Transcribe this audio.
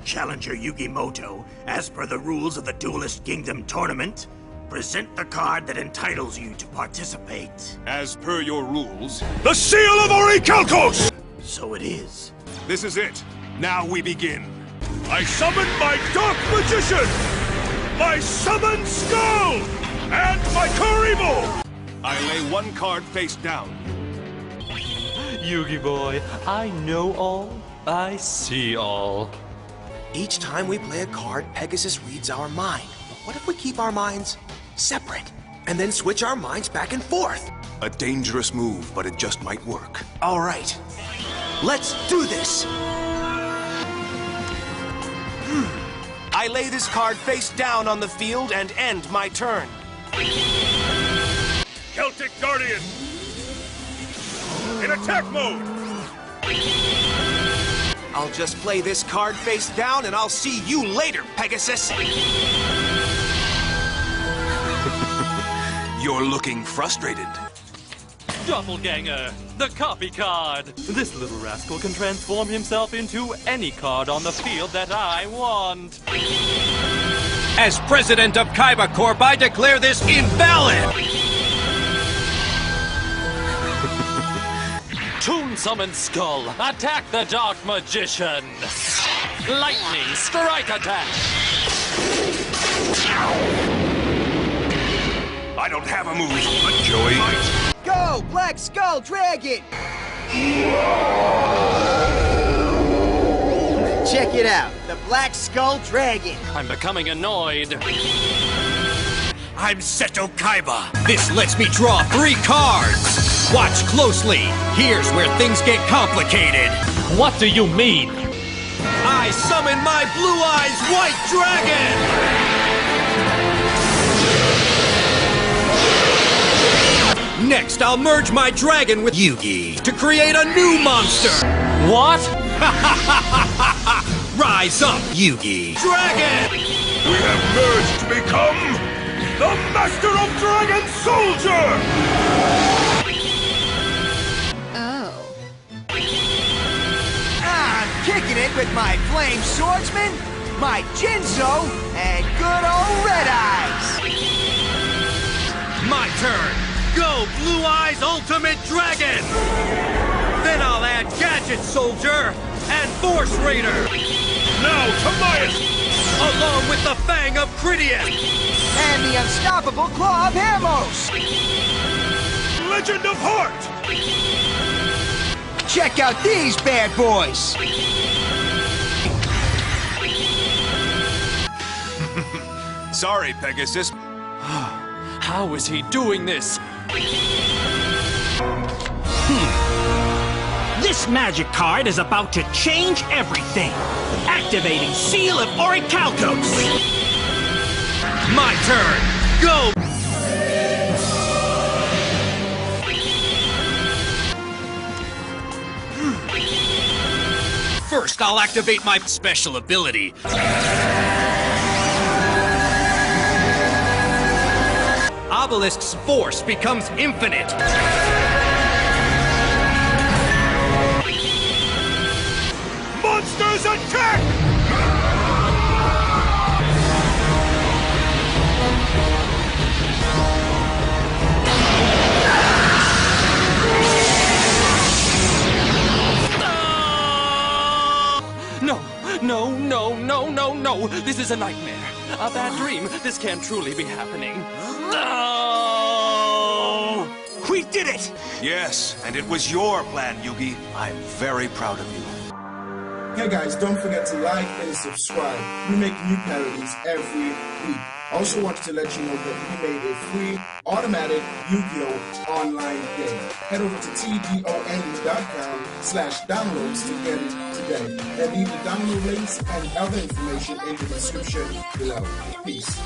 Challenger Yugi, as per the rules of the Duelist Kingdom tournament, present the card that entitles you to participate. As per your rules, the Seal of Orichalcos! So it is. This is it. Now we begin. I summon my Dark Magician! My Summon Skull! And my Karibo! I lay one card face down. Yugi boy, I know all, I see all. Each time we play a card, Pegasus reads our mind. But what if we keep our minds separate? And then switch our minds back and forth? A dangerous move, but it just might work. All right. Let's do this! I lay this card face down on the field and end my turn. Celtic Guardian! In attack mode! I'll just play this card face down and I'll see you later, Pegasus! You're looking frustrated. Doppelganger, the copy card. This little rascal can transform himself into any card on the field that I want. As president of Kaiba Corp, I declare this invalid! Toon Summon Skull, attack the Dark Magician! Lightning Strike Attack! I don't have a move, but Joey might. Go, Black Skull Dragon! Check it out, the Black Skull Dragon. I'm becoming annoyed. I'm Seto Kaiba. This lets me draw 3 cards. Watch closely. Here's where things get complicated. What do you mean? I summon my Blue Eyes White Dragon! Next, I'll merge my dragon with Yugi to create a new monster! What? Rise up, Yugi! Dragon! We have merged to become the Master of Dragon Soldier! Oh. I'm kicking it with my Flame Swordsman, my Jinzo, and good old Red Eyes. My turn! Go, Blue Eyes Ultimate Dragon! Then I'll add Gadget Soldier and Force Raider! Now, Tobias! Along with the Fang of Critias! And the unstoppable Claw of Hermos. Legend of Heart! Check out these bad boys. Sorry, Pegasus. How is he doing this? This magic card is about to change everything. Activating Seal of Orichalcos. My turn! Go! First, I'll activate my special ability. Obelisk's force becomes infinite. Monsters attack! No! This is a nightmare. A bad dream. This can't truly be happening. No! We did it! Yes, and it was your plan, Yugi. I'm very proud of you. Hey guys, don't forget to like and subscribe. We make new parodies every week. Also wanted to let you know that we made a free automatic Yu-Gi-Oh! Online game. Head over to tdone.com/downloads to get it today. And leave the download links and other information in the description below. Peace.